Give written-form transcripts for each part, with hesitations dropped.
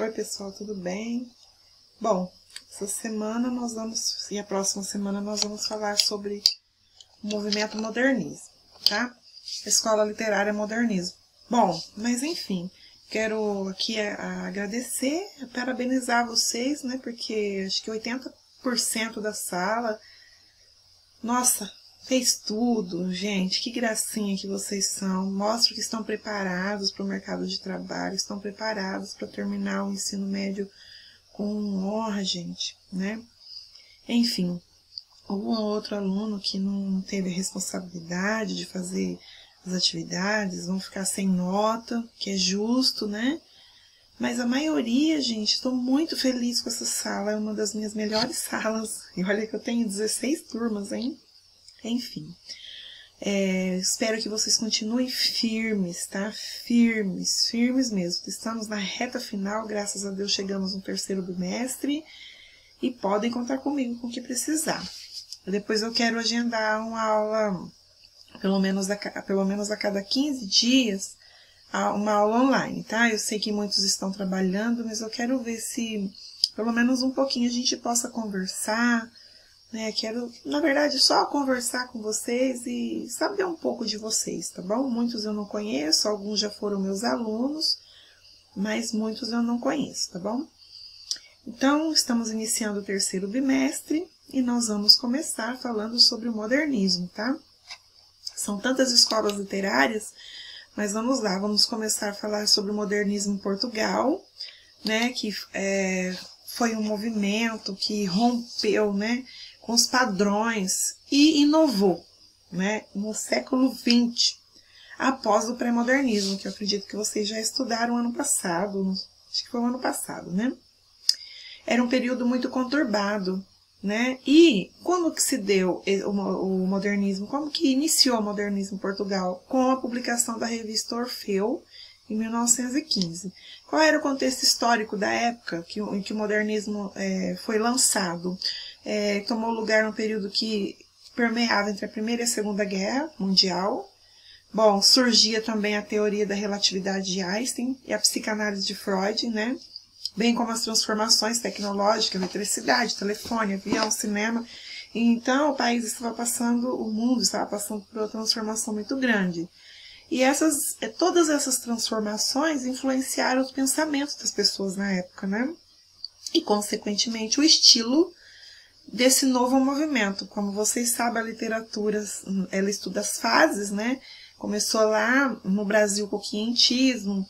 Oi, pessoal, tudo bem? Bom, essa semana e a próxima semana nós vamos falar sobre o movimento modernismo, tá? Escola Literária Modernismo. Bom, mas enfim, quero aqui agradecer, parabenizar vocês, né? Porque acho que 80% da sala, nossa, fez tudo, gente, que gracinha que vocês são. Mostra que estão preparados para o mercado de trabalho, estão preparados para terminar o ensino médio com honra, gente, né? Enfim, um ou outro aluno que não teve a responsabilidade de fazer as atividades, vão ficar sem nota, que é justo, né? Mas a maioria, gente, estou muito feliz com essa sala, é uma das minhas melhores salas. E olha que eu tenho 16 turmas, hein? Enfim, espero que vocês continuem firmes, tá? Firmes, firmes mesmo. Estamos na reta final, graças a Deus chegamos no terceiro bimestre e podem contar comigo com o que precisar. Depois eu quero agendar uma aula, pelo menos a cada 15 dias, uma aula online, tá? Eu sei que muitos estão trabalhando, mas eu quero ver se pelo menos um pouquinho a gente possa conversar, né? Quero, na verdade, só conversar com vocês e saber um pouco de vocês, tá bom? Muitos eu não conheço, alguns já foram meus alunos, mas muitos eu não conheço, tá bom? Então, estamos iniciando o terceiro bimestre e nós vamos começar falando sobre o modernismo, tá? São tantas escolas literárias, mas vamos lá, vamos começar a falar sobre o modernismo em Portugal, né? Que foi um movimento que rompeu, né, com os padrões e inovou, né, no século XX, após o pré-modernismo, que eu acredito que vocês já estudaram ano passado, acho que foi o ano passado, né? Era um período muito conturbado, né? E como que se deu o modernismo? Como que iniciou o modernismo em Portugal? Com a publicação da revista Orfeu, em 1915. Qual era o contexto histórico da época em que o modernismo foi lançado? Tomou lugar num período que permeava entre a Primeira e a Segunda Guerra Mundial. Bom, surgia também a teoria da relatividade de Einstein e a psicanálise de Freud, né? Bem como as transformações tecnológicas, eletricidade, telefone, avião, cinema. Então, o mundo estava passando por uma transformação muito grande. E todas essas transformações influenciaram os pensamentos das pessoas na época, né? E, consequentemente, o estilo desse novo movimento. Como vocês sabem, a literatura, ela estuda as fases, né? Começou lá no Brasil com o quientismo,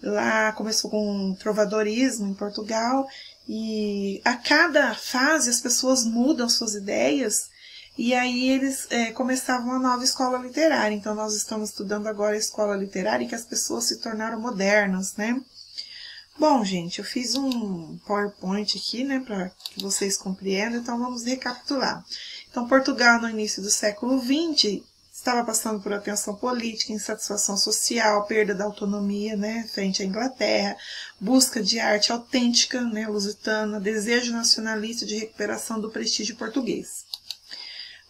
lá começou com o trovadorismo em Portugal, e a cada fase as pessoas mudam suas ideias, e aí eles começavam uma nova escola literária. Então nós estamos estudando agora a escola literária em que as pessoas se tornaram modernas, né? Bom, gente, eu fiz um PowerPoint aqui, né, para que vocês compreendam, então vamos recapitular. Então, Portugal, no início do século XX, estava passando por uma tensão política, insatisfação social, perda da autonomia, né, frente à Inglaterra, busca de arte autêntica, né, lusitana, desejo nacionalista de recuperação do prestígio português.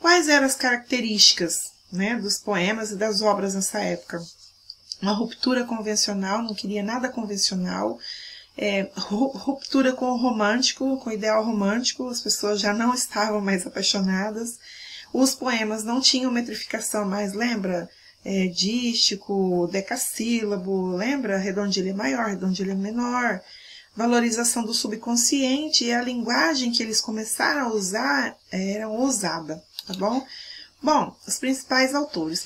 Quais eram as características, né, dos poemas e das obras nessa época? Uma ruptura convencional, não queria nada convencional, ruptura com o romântico, com o ideal romântico, as pessoas já não estavam mais apaixonadas, os poemas não tinham metrificação mais, lembra? Dístico, decassílabo, lembra? Redondilha maior, redondilha menor, valorização do subconsciente, e a linguagem que eles começaram a usar era ousada, tá bom? Bom, os principais autores,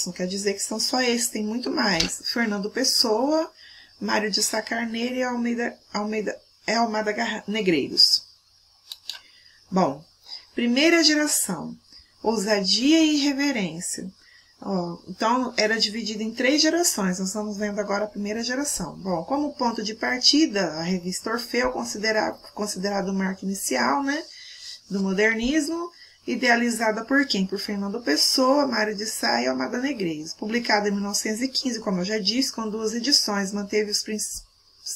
não quer dizer que são só esses, tem muito mais. Fernando Pessoa, Mário de Sá Carneiro e Almada Negreiros. Bom, primeira geração, ousadia e irreverência. Então, era dividido em 3 gerações, nós estamos vendo agora a primeira geração. Bom, como ponto de partida, a revista Orfeu, considerado o marco inicial, né, do modernismo, idealizada por quem? Por Fernando Pessoa, Mário de Sá e Almada Negreiros. Publicada em 1915, como eu já disse, com 2 edições, manteve os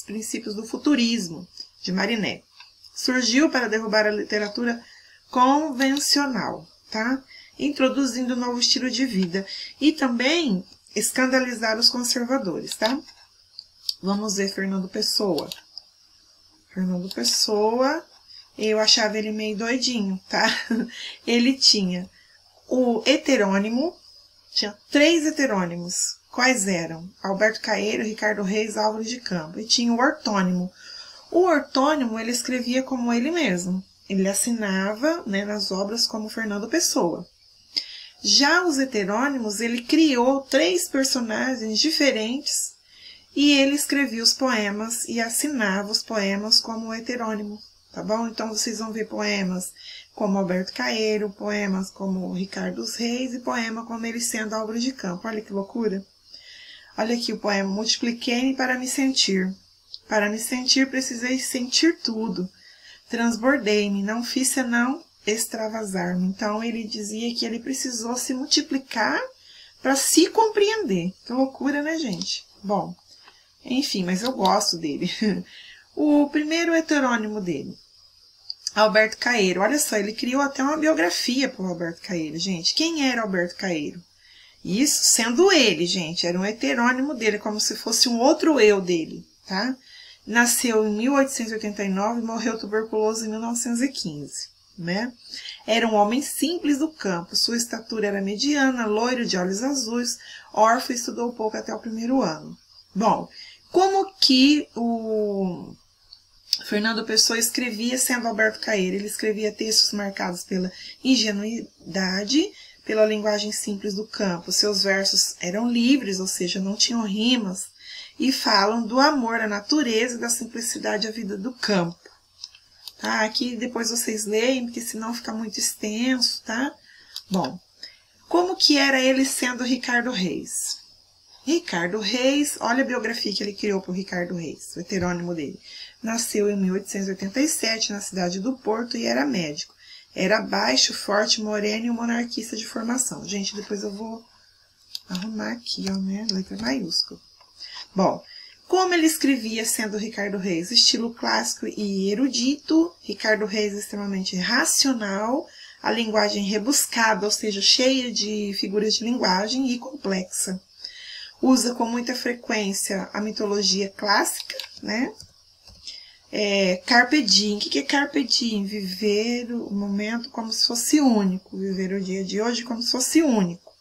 princípios do futurismo, de Marinet. Surgiu para derrubar a literatura convencional, tá? Introduzindo um novo estilo de vida e também escandalizar os conservadores, tá? Vamos ver Fernando Pessoa. Fernando Pessoa, eu achava ele meio doidinho, tá? Ele tinha o heterônimo, tinha 3 heterônimos. Quais eram? Alberto Caeiro, Ricardo Reis, Álvaro de Campos. E tinha o ortônimo. O ortônimo, ele escrevia como ele mesmo. Ele assinava, né, nas obras como Fernando Pessoa. Já os heterônimos, ele criou 3 personagens diferentes e ele escrevia os poemas e assinava os poemas como heterônimo, tá bom? Então, vocês vão ver poemas como Alberto Caeiro, poemas como Ricardo Reis e poema como ele sendo Álvaro de Campos. Olha que loucura! Olha aqui o poema: multipliquei-me para me sentir. Para me sentir, precisei sentir tudo. Transbordei-me, não fiz senão extravasar-me. Então, ele dizia que ele precisou se multiplicar para se compreender. Que loucura, né, gente? Bom, enfim, mas eu gosto dele. O primeiro heterônimo dele, Alberto Caeiro. Olha só, ele criou até uma biografia para o Alberto Caeiro, gente. Quem era Alberto Caeiro? Isso sendo ele, gente, era um heterônimo dele, como se fosse um outro eu dele, tá? Nasceu em 1889 e morreu tuberculoso em 1915, né? Era um homem simples do campo, sua estatura era mediana, loiro, de olhos azuis, órfão, estudou pouco até o 1º ano. Bom, como que o Fernando Pessoa escrevia sendo Alberto Caeiro? Ele escrevia textos marcados pela ingenuidade, pela linguagem simples do campo. Seus versos eram livres, ou seja, não tinham rimas, e falam do amor à natureza e da simplicidade à vida do campo. Tá? Aqui depois vocês leem, porque senão fica muito extenso, tá? Bom, como que era ele sendo Ricardo Reis? Ricardo Reis, olha a biografia que ele criou para o Ricardo Reis, o heterônimo dele. Nasceu em 1887 na cidade do Porto e era médico. Era baixo, forte, moreno e um monarquista de formação. Gente, depois eu vou arrumar aqui, ó, né? Letra maiúscula. Bom, como ele escrevia sendo Ricardo Reis? Estilo clássico e erudito. Ricardo Reis extremamente racional. A linguagem rebuscada, ou seja, cheia de figuras de linguagem e complexa. Usa com muita frequência a mitologia clássica, né? Carpe diem. O que é carpe diem? Viver o momento como se fosse único. Viver o dia de hoje como se fosse único.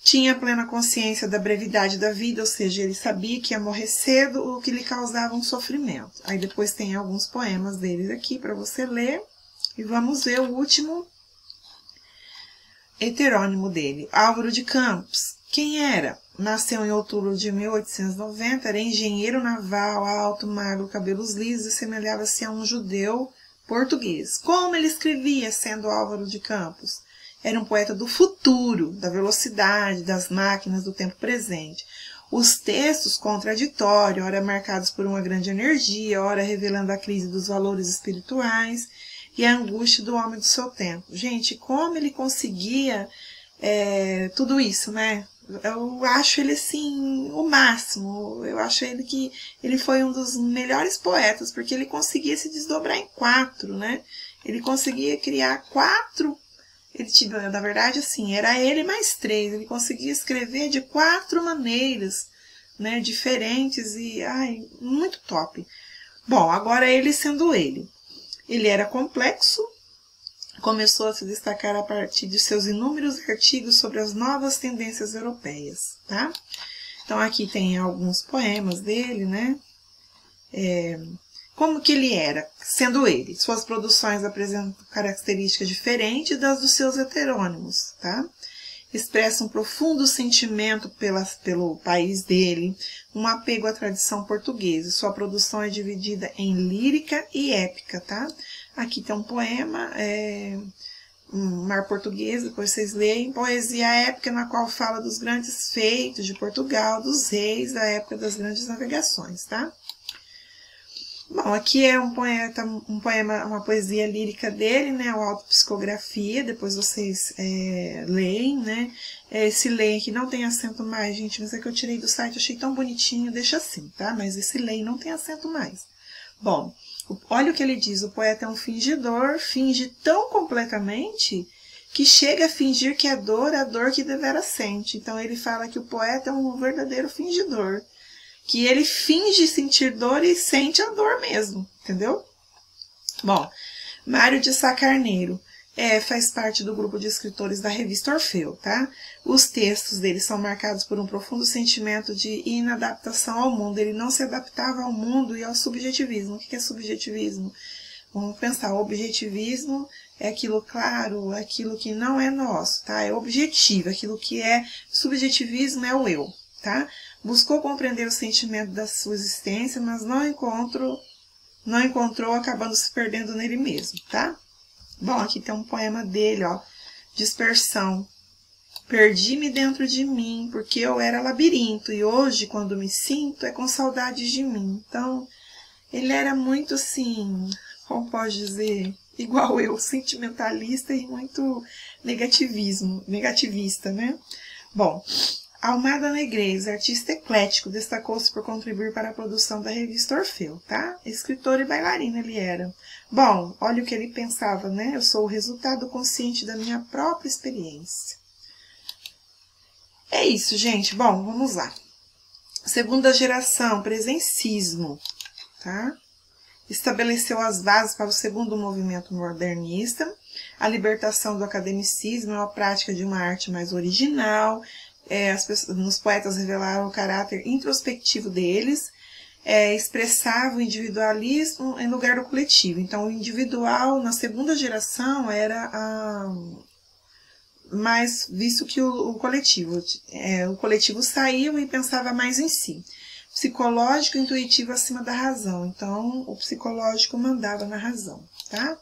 Tinha plena consciência da brevidade da vida, ou seja, ele sabia que ia morrer cedo, o que lhe causava um sofrimento. Aí depois tem alguns poemas deles aqui para você ler. E vamos ver o último heterônimo dele, Álvaro de Campos. Quem era? Nasceu em outubro de 1890, era engenheiro naval, alto, magro, cabelos lisos e semelhava-se a um judeu português. Como ele escrevia sendo Álvaro de Campos? Era um poeta do futuro, da velocidade, das máquinas, do tempo presente. Os textos contraditórios, ora marcados por uma grande energia, ora revelando a crise dos valores espirituais e a angústia do homem do seu tempo. Gente, como ele conseguia tudo isso, né? Eu acho ele, assim, o máximo. Eu acho ele que ele foi um dos melhores poetas, porque ele conseguia se desdobrar em 4, né? Ele conseguia criar 4. Na verdade, assim, era ele mais 3. Ele conseguia escrever de 4 maneiras, né? Diferentes e, ai, muito top. Bom, agora ele sendo ele. Ele era complexo. Começou a se destacar a partir de seus inúmeros artigos sobre as novas tendências europeias, tá? Então, aqui tem alguns poemas dele, né? Como que ele era, sendo ele? Suas produções apresentam características diferentes das dos seus heterônimos, tá? Expressa um profundo sentimento pelo país dele, um apego à tradição portuguesa. Sua produção é dividida em lírica e épica, tá? Aqui tem um poema, um Mar Português, depois vocês leem. Poesia épica, na qual fala dos grandes feitos de Portugal, dos reis, da época das grandes navegações, tá? Bom, aqui é um poema, uma poesia lírica dele, né? O Autopsicografia, depois vocês leem, né? Esse leem aqui não tem acento mais, gente, mas é que eu tirei do site, achei tão bonitinho, deixa assim, tá? Mas esse leem não tem acento mais. Bom, olha o que ele diz: o poeta é um fingidor, finge tão completamente que chega a fingir que é dor, a dor que devera sente. Então ele fala que o poeta é um verdadeiro fingidor, que ele finge sentir dor e sente a dor mesmo, entendeu? Bom, Mário de Sá Carneiro faz parte do grupo de escritores da revista Orfeu, tá? Os textos dele são marcados por um profundo sentimento de inadaptação ao mundo. Ele não se adaptava ao mundo e ao subjetivismo. O que é subjetivismo? Vamos pensar, o objetivismo é aquilo claro, aquilo que não é nosso, tá? É objetivo, aquilo que é subjetivismo é o eu, tá? Buscou compreender o sentimento da sua existência, mas não encontrou, acabando se perdendo nele mesmo, tá? Bom, aqui tem um poema dele, ó, Dispersão. Perdi-me dentro de mim, porque eu era labirinto, e hoje, quando me sinto, é com saudades de mim. Então, ele era muito, assim, como pode dizer, igual eu, sentimentalista e muito negativista, né? Bom, Almada Negreiros, artista eclético, destacou-se por contribuir para a produção da revista Orfeu, tá? Escritor e bailarino ele era. Bom, olha o que ele pensava, né? Eu sou o resultado consciente da minha própria experiência. É isso, gente. Bom, vamos lá. Segunda geração, presencismo, tá? Estabeleceu as bases para o segundo movimento modernista. A libertação do academicismo é a prática de uma arte mais original. Os poetas revelaram o caráter introspectivo deles, expressavam o individualismo em lugar do coletivo. Então, o individual, na segunda geração, era mais visto que o coletivo. O coletivo saiu e pensava mais em si. Psicológico e intuitivo acima da razão. Então, o psicológico mandava na razão, tá?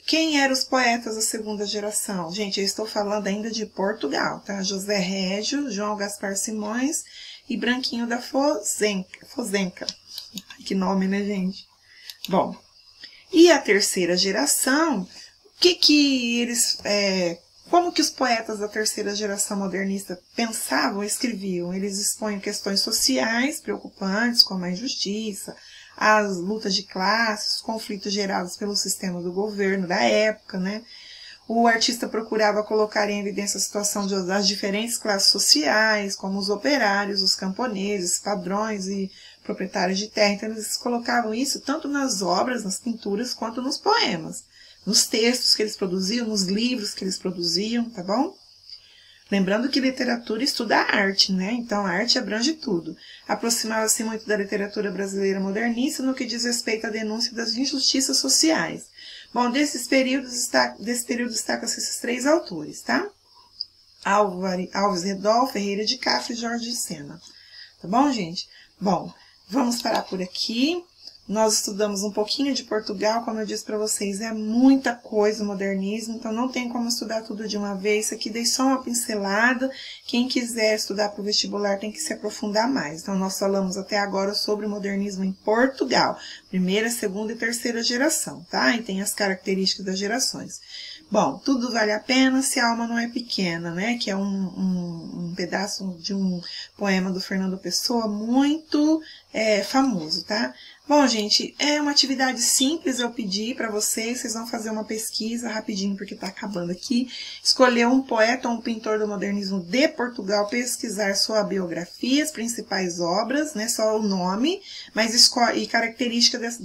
Quem eram os poetas da segunda geração? Gente, eu estou falando ainda de Portugal, tá? José Régio, João Gaspar Simões e Branquinho da Fozenca. Que nome, né, gente? Bom, e a terceira geração, como que os poetas da terceira geração modernista pensavam e escreviam? Eles expõem questões sociais preocupantes, como a injustiça, as lutas de classes, os conflitos gerados pelo sistema do governo da época, né? O artista procurava colocar em evidência a situação das diferentes classes sociais, como os operários, os camponeses, padrões e proprietários de terra. Então, eles colocavam isso tanto nas obras, nas pinturas, quanto nos poemas, nos textos que eles produziam, nos livros que eles produziam, tá bom? Lembrando que literatura estuda a arte, né? Então, a arte abrange tudo. Aproximava-se muito da literatura brasileira modernista no que diz respeito à denúncia das injustiças sociais. Bom, desse período destacam-se esses três autores, tá? Alves Redol, Ferreira de Castro e Jorge de Sena. Tá bom, gente? Bom, vamos parar por aqui. Nós estudamos um pouquinho de Portugal, como eu disse para vocês, é muita coisa o modernismo, então não tem como estudar tudo de uma vez. Isso aqui dei só uma pincelada. Quem quiser estudar para o vestibular tem que se aprofundar mais. Então, nós falamos até agora sobre o modernismo em Portugal, primeira, segunda e terceira geração, tá? E tem as características das gerações. Bom, tudo vale a pena se a alma não é pequena, né? Que é um pedaço de um poema do Fernando Pessoa muito famoso, tá? Bom, gente, é uma atividade simples, eu pedi para vocês vão fazer uma pesquisa rapidinho, porque tá acabando aqui, escolher um poeta ou um pintor do modernismo de Portugal, pesquisar sua biografia, as principais obras, né, só o nome, mas e características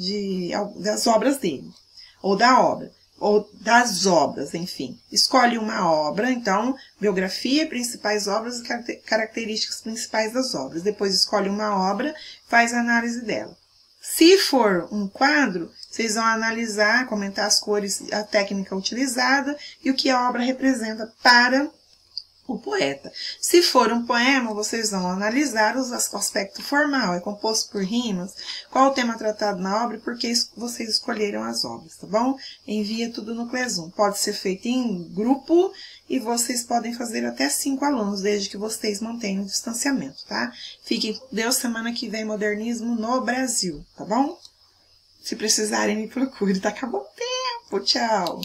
das obras dele, ou da obra, ou das obras, enfim. Escolhe uma obra, então, biografia, principais obras e características principais das obras. Depois escolhe uma obra, faz a análise dela. Se for um quadro, vocês vão analisar, comentar as cores, a técnica utilizada e o que a obra representa para o poeta. Se for um poema, vocês vão analisar o aspecto formal, é composto por rimas, qual o tema tratado na obra e por que vocês escolheram as obras, tá bom? Envia tudo no Classroom. Pode ser feito em grupo e vocês podem fazer até 5 alunos, desde que vocês mantenham o distanciamento, tá? Fiquem com Deus, semana que vem, modernismo no Brasil, tá bom? Se precisarem, me procure, tá? Acabou o tempo, tchau!